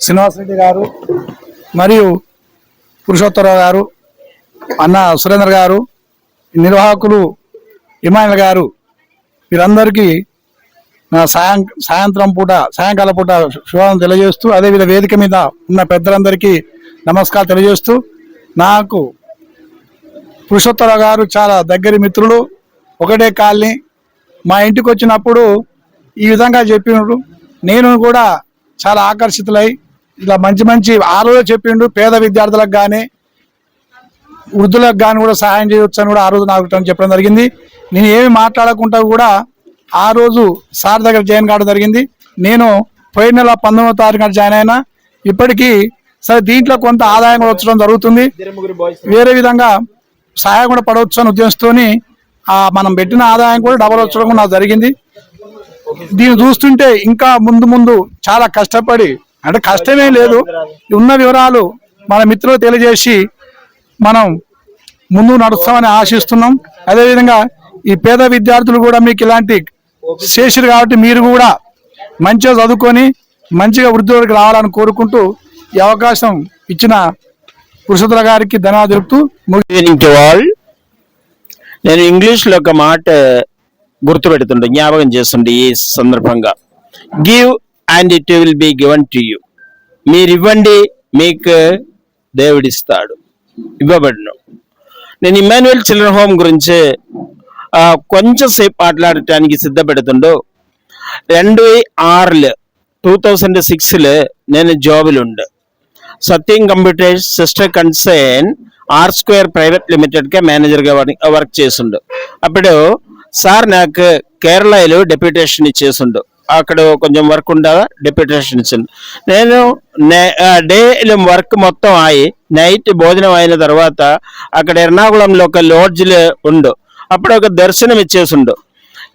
శ్రీనివాస్ రెడ్డి గారు మరియు పురుషోత్తరరావు గారు, అన్న సురేంద్ర గారు, నిర్వాహకులు ఇమానుల్ గారు, వీరందరికీ నా సాయంకాల పూట శుభాకాంక్షలు తెలియజేస్తూ, అదేవిధంగా వేదిక మీద ఉన్న పెద్దలందరికీ నమస్కారం తెలియజేస్తూ, నాకు పురుషోత్తరరావు గారు చాలా దగ్గరి మిత్రులు, ఒకటే కాలనీ. మా ఇంటికి వచ్చినప్పుడు ఈ విధంగా చెప్పినప్పుడు నేను కూడా చాలా ఆకర్షితులై ఇలా మంచి ఆ రోజు చెప్పిండు, పేద విద్యార్థులకు కానీ వృద్ధులకు కానీ కూడా సహాయం చేయవచ్చు అని కూడా ఆ రోజు నాకు చెప్పడం జరిగింది. నేను ఏమి మాట్లాడకుండా కూడా ఆ రోజు సార్ దగ్గర జాయిన్ కావడం జరిగింది. నేను పోయిన నెల 19వ తారీఖున జాయిన్ అయినా. ఇప్పటికీ సరే దీంట్లో కొంత ఆదాయం కూడా వచ్చడం జరుగుతుంది, వేరే విధంగా సహాయం కూడా పడవచ్చు అని ఉద్దేశంతో మనం పెట్టిన ఆదాయం కూడా డబల్ వచ్చడం కూడా నాకు జరిగింది. దీన్ని చూస్తుంటే ఇంకా ముందు చాలా కష్టపడి, అంటే కష్టమే లేదు, ఉన్న వివరాలు మన మిత్రులు తెలియజేసి మనం ముందు నడుస్తామని ఆశిస్తున్నాం. అదేవిధంగా ఈ పేద విద్యార్థులు కూడా మీకు ఇలాంటి చేసిరు కాబట్టి మీరు కూడా మంచిగా చదువుకొని మంచిగా వృద్ధిలోకి రావాలని కోరుకుంటూ ఈ అవకాశం ఇచ్చిన పురుషోత్తర గారికి ధన్యవాదాలు తెలుపుతూ నేను ఇంగ్లీష్లో ఒక మాట గుర్తుపెడుతుండే, జ్ఞాపకం చేస్తుండే ఈ సందర్భంగా. Give and it will be given to you. మీరు ఇవ్వండి, మీకు దేవుడిస్తాడు, ఇవ్వబడును. నేను ఇమ్మాన్యుయల్ చిల్డ్రన్ హోమ్ గురించి కొంచెం సేపు మాట్లాడటానికి సిద్ధపెడుతుండో 2006 నేను జాబులు ఉండే Satyam computers sister concern R² private limited గా మేనేజర్ గా వర్క్ చేసిండు. అప్పుడు సార్ నాకు కేరళలో డెప్యూటేషన్ ఇచ్చేసిండు. అక్కడ కొంచెం వర్క్ ఉండగా డెప్యూటేషన్ ఇచ్చిండు. నేను డే వర్క్ మొత్తం అయి నైట్ భోజనం అయిన తర్వాత అక్కడ ఎర్నాకుళంలో ఒక లాడ్జ్లో ఉండు. అప్పుడు ఒక దర్శనం ఇచ్చేసిండు.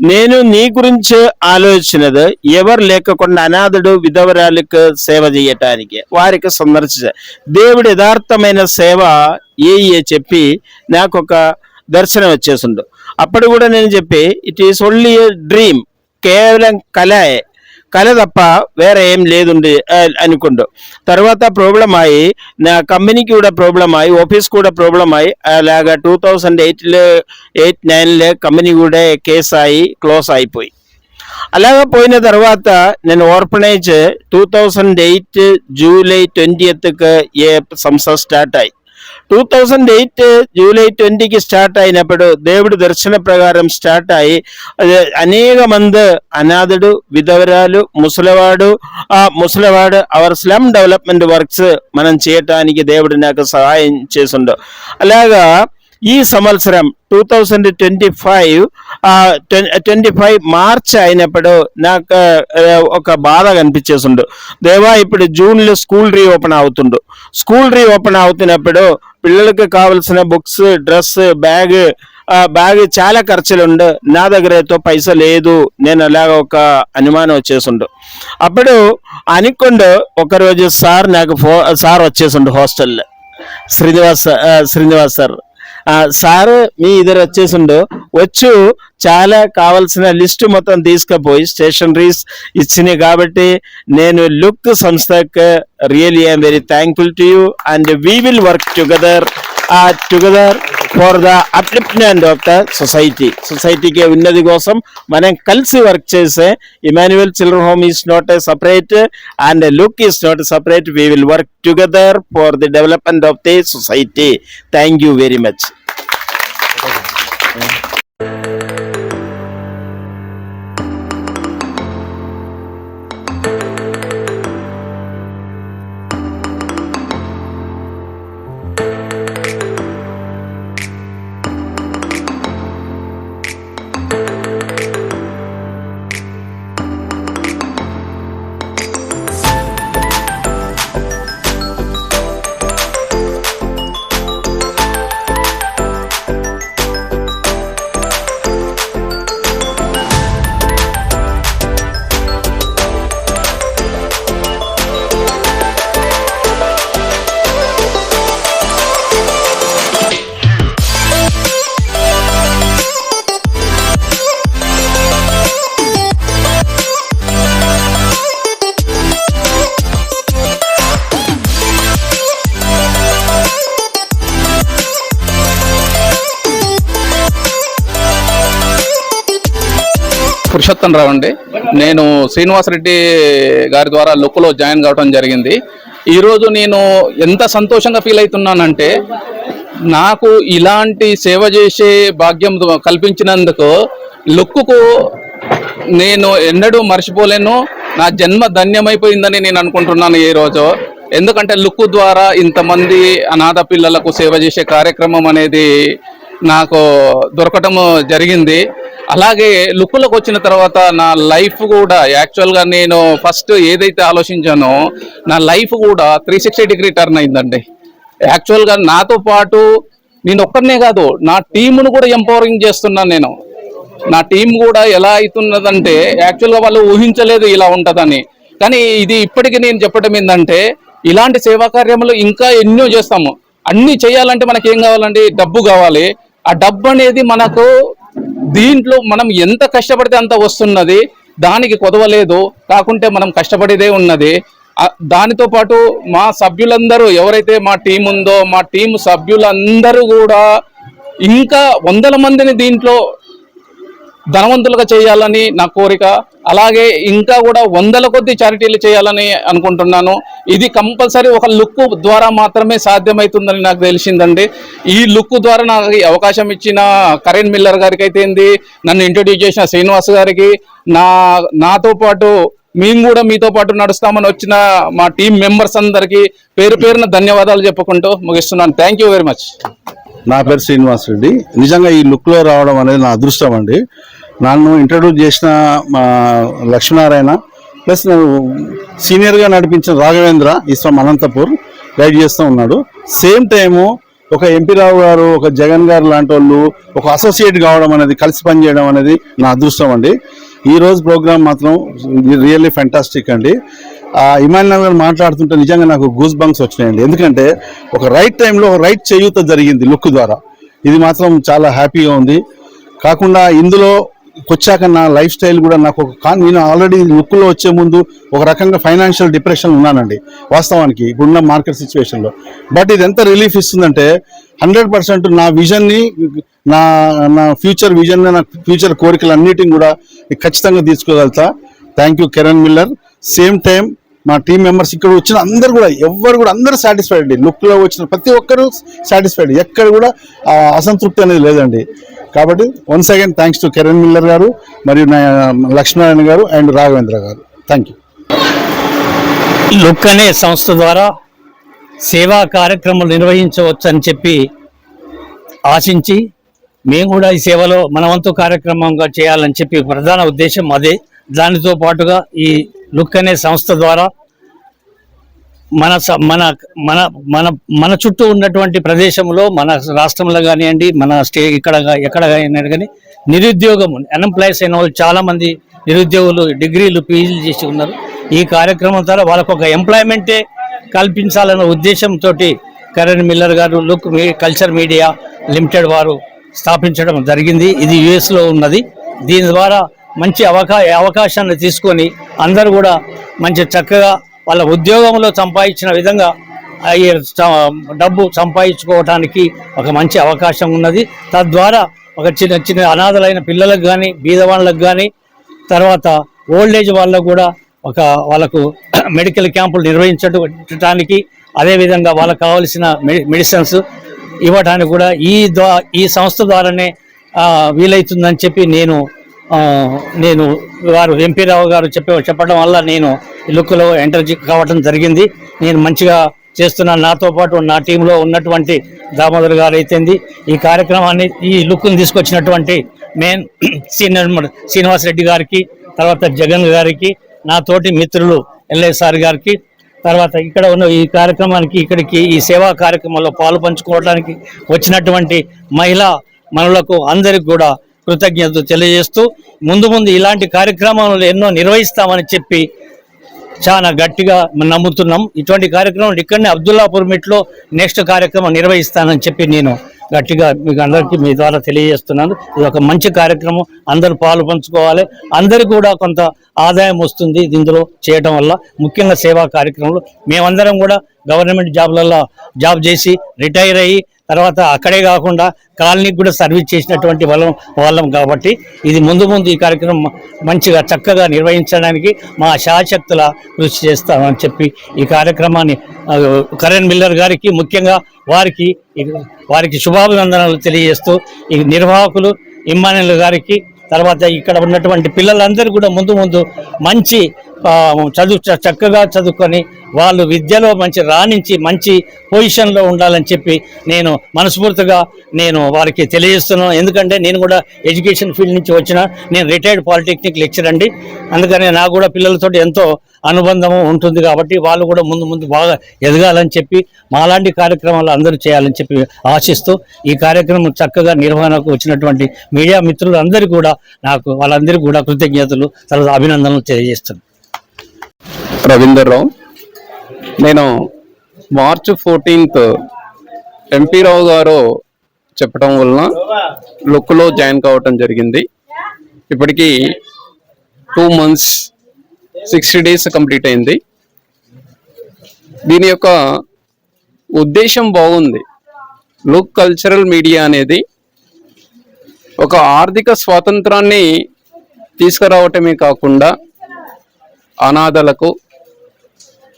నేను నీ గురించి ఆలోచించినది ఎవరు లేకుండా అనాథుడు విధవరాలకు సేవ చేయటానికి, వారికి సందర్శించ దేవుడు యథార్థమైన సేవ ఏ చెప్పి నాకు ఒక దర్శనం వచ్చేసిండు. అప్పుడు కూడా నేను చెప్పి it is only A dream, కేవలం కళ తప్ప వేరే ఏం లేదు అనుకుంటూ తర్వాత ప్రాబ్లం అయ్యి నా కంపెనీకి కూడా ప్రాబ్లం అయ్యి ఆఫీస్ కూడా ప్రాబ్లం అయ్యి అలాగా 2008-9 కంపెనీ కూడా కేసు అయ్యి క్లోజ్ అయిపోయి అలాగా పోయిన తర్వాత నేను ఆర్ఫనైజ్ 2008 జూలై 20కి ఏ సంస్థ స్టార్ట్ అయ్యి 2008 జూలై 20కి స్టార్ట్ అయినప్పుడు దేవుడి దర్శన ప్రకారం స్టార్ట్ అయ్యి అనేక మంది అనాథుడు విధవరాలు ముసలివాడు అవర్ స్లమ్ డెవలప్మెంట్ వర్క్స్ మనం చేయటానికి దేవుడు నాకు సహాయం చేసిండు. అలాగా ఈ సంవత్సరం 2025 మార్చ్ అయినప్పుడు నాకు ఒక బాధ కనిపించేసిండు. దేవా ఇప్పుడు జూన్లో స్కూల్ రీఓపెన్ అవుతున్నప్పుడు పిల్లలకు కావలసిన బుక్స్, డ్రెస్, బ్యాగ్ చాలా ఖర్చులు ఉండు. నా దగ్గర అయితే పైసా లేదు. నేను అలాగ ఒక అనుమానం వచ్చేసిండు. అప్పుడు అనుకోండు ఒకరోజు సార్ నాకు సార్ వచ్చేసిండు హాస్టల్లో, శ్రీనివాస్ సార్. సార్ మీ ఇద్దరు వచ్చేసిండు. చాలా కావాల్సిన లిస్ట్ మొత్తం తీసుకుపోయి స్టేషనరీస్ ఇచ్చినాయి. కాబట్టి నేను లుక్ సంస్థకు really I'm very thankful to you and we will work together for the upliftment of the సొసైటీకి ఉన్నది కోసం మనం కలిసి వర్క్ చేసే Emmanuel Children Home is not a separate and Look is not separate. We will work together for the development of the society. Thank you very much. Purushottam Rao అండి. నేను శ్రీనివాసరెడ్డి గారి ద్వారా లుక్లో జాయిన్ కావడం జరిగింది. ఈరోజు నేను ఎంత సంతోషంగా ఫీల్ అవుతున్నానంటే నాకు ఇలాంటి సేవ చేసే భాగ్యం కల్పించినందుకు లుక్కు నేను ఎన్నడూ మర్చిపోలేను. నా జన్మ ధన్యమైపోయిందని నేను అనుకుంటున్నాను ఈరోజు. ఎందుకంటే లుక్ ద్వారా ఇంతమంది అనాథ పిల్లలకు సేవ చేసే కార్యక్రమం అనేది నాకు దొరకటం జరిగింది. అలాగే లుక్లోకి వచ్చిన తర్వాత నా లైఫ్ కూడా యాక్చువల్గా నేను ఫస్ట్ ఏదైతే ఆలోచించానో నా లైఫ్ కూడా 360 డిగ్రీ టర్న్ అయిందండి. యాక్చువల్గా నాతో పాటు నేను ఒక్కరినే కాదు, నా టీమును కూడా ఎంపవరింగ్ చేస్తున్నాను నేను. నా టీం కూడా ఎలా అవుతున్నదంటే యాక్చువల్గా వాళ్ళు ఊహించలేదు ఇలా ఉంటుందని. కానీ ఇది ఇప్పటికీ నేను చెప్పడం ఏంటంటే ఇలాంటి సేవా కార్యములు ఇంకా ఎన్నో చేస్తాము. అన్నీ చేయాలంటే మనకి ఏం కావాలండి? డబ్బు కావాలి. ఆ డబ్బు అనేది మనకు దీంట్లో మనం ఎంత కష్టపడితే అంత వస్తున్నది, దానికి కొదవలేదు. కాకుంటే మనం కష్టపడేదే ఉన్నది. దానితో పాటు మా సభ్యులందరూ ఎవరైతే మా టీం ఉందో మా టీం సభ్యులందరూ కూడా ఇంకా 100 మందిని దీంట్లో ధనవంతులుగా చేయాలని నా కోరిక. అలాగే ఇంకా కూడా 100ల కొద్ది చారిటీలు చేయాలని అనుకుంటున్నాను. ఇది కంపల్సరీ ఒక లుక్ ద్వారా మాత్రమే సాధ్యమవుతుందని నాకు తెలిసిందండి. ఈ లుక్ ద్వారా నాకు ఈ అవకాశం ఇచ్చిన కరెన్ మిల్లర్ గారికి అయితే నన్ను ఇంట్రొడ్యూస్ చేసిన శ్రీనివాస్ గారికి, నాతో పాటు మేము కూడా మీతో పాటు నడుస్తామని వచ్చిన మా టీం మెంబర్స్ అందరికీ పేరు పేరున ధన్యవాదాలు చెప్పుకుంటూ ముగిస్తున్నాను. Thank you very much. నా పేరు శ్రీనివాస్ రెడ్డి. నిజంగా ఈ లుక్లో రావడం అనేది నా అదృష్టం అండి. నన్ను ఇంట్రడ్యూస్ చేసిన మా లక్ష్మీనారాయణ ప్లస్ సీనియర్గా నడిపించిన Raghavendra is from Anantapur guide చేస్తూ ఉన్నాడు. సేమ్ టైము ఒక ఎంపీ రావు గారు, ఒక జగన్ గారు లాంటి వాళ్ళు ఒక అసోసియేట్ కావడం అనేది, కలిసి పనిచేయడం అనేది నా అదృష్టం అండి. ఈ రోజు ప్రోగ్రామ్ మాత్రం రియల్లీ ఫెంటాస్టిక్ అండి. ఇమాన్యుల్ గారు మాట్లాడుతుంటే నిజంగా నాకు గూస్ బంక్స్ వచ్చినాయండి. ఎందుకంటే ఒక రైట్ టైంలో రైట్ చేయూత జరిగింది లుక్ ద్వారా. ఇది మాత్రం చాలా హ్యాపీగా ఉంది. కాకుండా ఇందులో వచ్చాక నా లైఫ్ స్టైల్ కూడా నాకు నేను ఆల్రెడీ లుక్లో వచ్చే ముందు ఒక రకంగా ఫైనాన్షియల్ డిప్రెషన్ ఉన్నానండి వాస్తవానికి ఇప్పుడున్న మార్కెట్ సిచ్యువేషన్లో. బట్ ఇది ఎంత రిలీఫ్ ఇస్తుందంటే 100% నా విజన్ని, నా ఫ్యూచర్ విజన్, నా ఫ్యూచర్ కోరికలు అన్నిటిని కూడా ఖచ్చితంగా తీసుకోగలుగుతా. Thank you Karen Miller. Same time మా టీం మెంబర్స్ ఇక్కడ వచ్చిన అందరు కూడా ఎవ్వరు కూడా అందరూ సాటిస్ఫైడ్ అండి. లుక్లో వచ్చిన ప్రతి ఒక్కరూ సాటిస్ఫైడ్, ఎక్కడ కూడా అసంతృప్తి అనేది లేదండి. కాబట్టి once again thanks to Karen Miller గారు మరియు లక్ష్మీనారాయణ గారు అండ్ రాఘవేంద్ర గారు. Thank you. లుక్ అనే సంస్థ ద్వారా సేవా కార్యక్రమాలు నిర్వహించవచ్చు అని చెప్పి ఆశించి మేము కూడా ఈ సేవలో మన వంతు కార్యక్రమంగా చేయాలని చెప్పి ప్రధాన ఉద్దేశం అదే. దానితో పాటుగా ఈ లుక్ అనే సంస్థ ద్వారా మన మన మన మన మన చుట్టూ ఉన్నటువంటి ప్రదేశంలో, మన రాష్ట్రంలో కానివ్వండి, మన ఎక్కడ కానీ నిరుద్యోగం, అన్ఎంప్లాయ్స్ అయిన వాళ్ళు చాలామంది నిరుద్యోగులు డిగ్రీలు పీజీలు చేసి ఉన్నారు. ఈ కార్యక్రమం ద్వారా వాళ్ళకు ఒక ఎంప్లాయ్మెంటే కల్పించాలన్న ఉద్దేశంతో కరెన్ మిల్లర్ గారు లుక్ కల్చర్ మీడియా లిమిటెడ్ వారు స్థాపించడం జరిగింది. ఇది యుఎస్లో ఉన్నది. దీని ద్వారా మంచి అవకాశాన్ని తీసుకొని అందరూ కూడా మంచి చక్కగా వాళ్ళ ఉద్యోగంలో సంపాదించిన విధంగా డబ్బు సంపాదించుకోవటానికి ఒక మంచి అవకాశం ఉన్నది. తద్వారా ఒక చిన్న చిన్న అనాథలైన పిల్లలకు కానీ, బీదవాళ్ళకు కానీ, తర్వాత ఓల్డ్ ఏజ్ వాళ్ళకు కూడా వాళ్ళకు మెడికల్ క్యాంపులు నిర్వహించడానికి, అదేవిధంగా వాళ్ళకు కావాల్సిన మెడిసిన్స్ ఇవ్వడానికి కూడా ఈ సంస్థ ద్వారానే వీలవుతుందని చెప్పి నేను వారు ఎంపీ రావు గారు చెప్పడం వల్ల నేను ఈ లుక్లో ఎంటర్ కావడం జరిగింది. నేను మంచిగా చేస్తున్నాను. నాతో పాటు నా టీంలో ఉన్నటువంటి దామోదర్ గారు అయితేంది, ఈ కార్యక్రమాన్ని ఈ లుక్ని తీసుకొచ్చినటువంటి మెయిన్ సీనియర్ శ్రీనివాస్ రెడ్డి గారికి, తర్వాత జగన్ గారికి, నా తోటి మిత్రులు ఎల్ఐసార్ గారికి, తర్వాత ఇక్కడ ఉన్న ఈ కార్యక్రమానికి ఇక్కడికి ఈ సేవా కార్యక్రమంలో పాలు పంచుకోవడానికి వచ్చినటువంటి మహిళా మనులకు అందరికి కూడా కృతజ్ఞతలు తెలియజేస్తూ ముందు ఇలాంటి కార్యక్రమాలు ఎన్నో నిర్వహిస్తామని చెప్పి చాలా గట్టిగా నమ్ముతున్నాం. ఇటువంటి కార్యక్రమం ఇక్కడనే అబ్దుల్లాపూర్ మెట్లో నెక్స్ట్ కార్యక్రమం నిర్వహిస్తానని చెప్పి నేను గట్టిగా మీకు అందరికీ మీ ద్వారా తెలియజేస్తున్నాను. ఇది ఒక మంచి కార్యక్రమం, అందరూ పాలు పంచుకోవాలి. అందరికీ కూడా కొంత ఆదాయం వస్తుంది ఇందులో చేయటం వల్ల. ముఖ్యంగా సేవా కార్యక్రమంలో మేమందరం కూడా గవర్నమెంట్ జాబ్లలో జాబ్ చేసి రిటైర్ అయ్యి తర్వాత అక్కడే కాకుండా కాలనీకి కూడా సర్వీస్ చేసినటువంటి వాళ్ళం కాబట్టి ఇది ముందు ఈ కార్యక్రమం మంచిగా చక్కగా నిర్వహించడానికి మా శాశక్తుల కృషి చేస్తామని చెప్పి ఈ కార్యక్రమాన్ని కరెన్ మిల్లర్ గారికి ముఖ్యంగా వారికి శుభాభినందనలు తెలియజేస్తూ ఈ నిర్వాహకులు ఇమ్మాన్యుల్ గారికి, తర్వాత ఇక్కడ ఉన్నటువంటి పిల్లలందరూ కూడా ముందు మంచి చక్కగా చదువుకొని వాళ్ళు విద్యలో మంచి రాణించి మంచి పొజిషన్లో ఉండాలని చెప్పి నేను మనస్ఫూర్తిగా వారికి తెలియజేస్తున్నాను. ఎందుకంటే నేను కూడా ఎడ్యుకేషన్ ఫీల్డ్ నుంచి నేను రిటైర్డ్ పాలిటెక్నిక్ లెక్చర్ అండి. అందుకని నాకు కూడా పిల్లలతో ఎంతో అనుబంధం ఉంటుంది కాబట్టి వాళ్ళు కూడా ముందు బాగా ఎదగాలని చెప్పి మాలాంటి కార్యక్రమాలు అందరూ చేయాలని చెప్పి ఆశిస్తూ ఈ కార్యక్రమం చక్కగా నిర్వహణకు వచ్చినటువంటి మీడియా మిత్రులు అందరికీ కూడా వాళ్ళందరికీ కూడా కృతజ్ఞతలు, తర్వాత అభినందనలు తెలియజేస్తున్నాను. రవీందర్ రావు. నేను మార్చ్ 14th ఎంపీ రావు గారు చెప్పడం వలన లుక్లో జాయిన్ కావటం జరిగింది. ఇప్పటికీ 2 months 60 days కంప్లీట్ అయింది. దీని యొక్క ఉద్దేశం బాగుంది. లుక్ కల్చరల్ మీడియా అనేది ఒక ఆర్థిక స్వాతంత్రాన్ని తీసుకురావటమే కాకుండా అనాథలకు,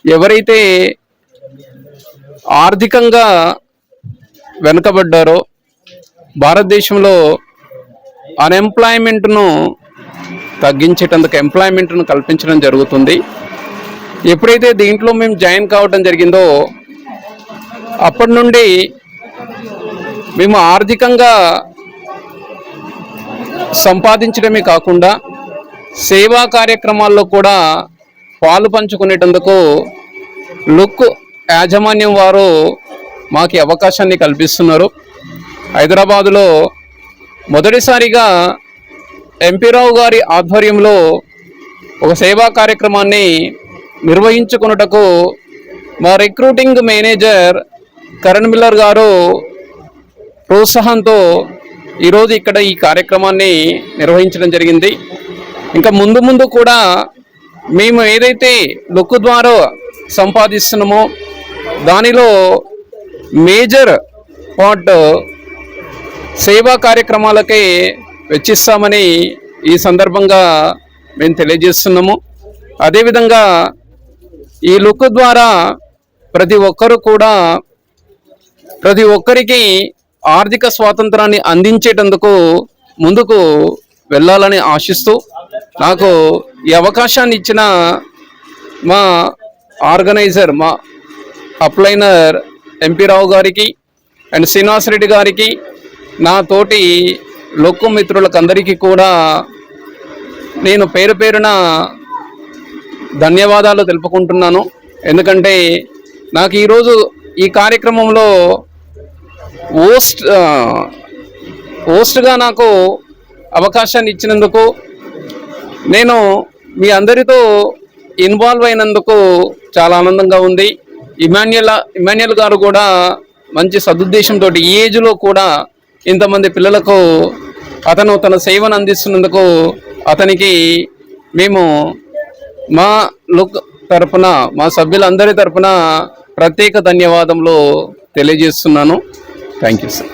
ఎవరైతే ఆర్థికంగా వెనుకబడ్డారో, భారతదేశంలో అన్ఎంప్లాయ్మెంట్ను తగ్గించేటందుకు ఎంప్లాయ్మెంట్ను కల్పించడం జరుగుతుంది. ఎప్పుడైతే దీంట్లో మేము జాయిన్ కావడం జరిగిందో అప్పటి నుండి మేము ఆర్థికంగా సంపాదించడమే కాకుండా సేవా కార్యక్రమాల్లో కూడా పాలు పంచుకునేటందుకు లుక్ యాజమాన్యం వారు మాకు అవకాశాన్ని కల్పిస్తున్నారు. హైదరాబాదులో మొదటిసారిగా ఎంపీ రావు గారి ఆధ్వర్యంలో ఒక సేవా కార్యక్రమాన్ని నిర్వహించుకున్నటకు మా రిక్రూటింగ్ మేనేజర్ కరణ్ మిల్లర్ గారు ప్రోత్సాహంతో ఈరోజు ఇక్కడ ఈ కార్యక్రమాన్ని నిర్వహించడం జరిగింది. ఇంకా ముందు ముందు కూడా మేము ఏదైతే లుక్ ద్వారా సంపాదిస్తున్నామో దానిలో మేజర్ పార్ట్ సేవా కార్యక్రమాలకే వెచ్చిస్తామని ఈ సందర్భంగా మేము తెలియజేస్తున్నాము. అదేవిధంగా ఈ లుక్ ద్వారా ప్రతి ఒక్కరికి ఆర్థిక స్వాతంత్రాన్ని అందించేటందుకు ముందుకు వెళ్ళాలని ఆశిస్తూ నాకు ఈ అవకాశాన్ని ఇచ్చిన మా ఆర్గనైజర్, మా అప్లైనర్ ఎంపీ రావు గారికి అండ్ శ్రీనివాస్ రెడ్డి గారికి, నా తోటి లుక్ మిత్రులకు అందరికీ కూడా నేను పేరు పేరున ధన్యవాదాలు తెలుపుకుంటున్నాను. ఎందుకంటే నాకు ఈరోజు ఈ కార్యక్రమంలో హోస్ట్గా నాకు అవకాశాన్ని ఇచ్చినందుకు, నేను మీ అందరితో ఇన్వాల్వ్ అయినందుకు చాలా ఆనందంగా ఉంది. ఇమాన్యుయల్ గారు కూడా మంచి సదుద్దేశంతో ఈ ఏజ్లో కూడా ఇంతమంది పిల్లలకు అతను తన సేవను అందిస్తున్నందుకు అతనికి మేము మా లుక్ తరపున, మా సభ్యులందరి తరపున ప్రత్యేక ధన్యవాదములు తెలియజేస్తున్నాను. Thank you sir.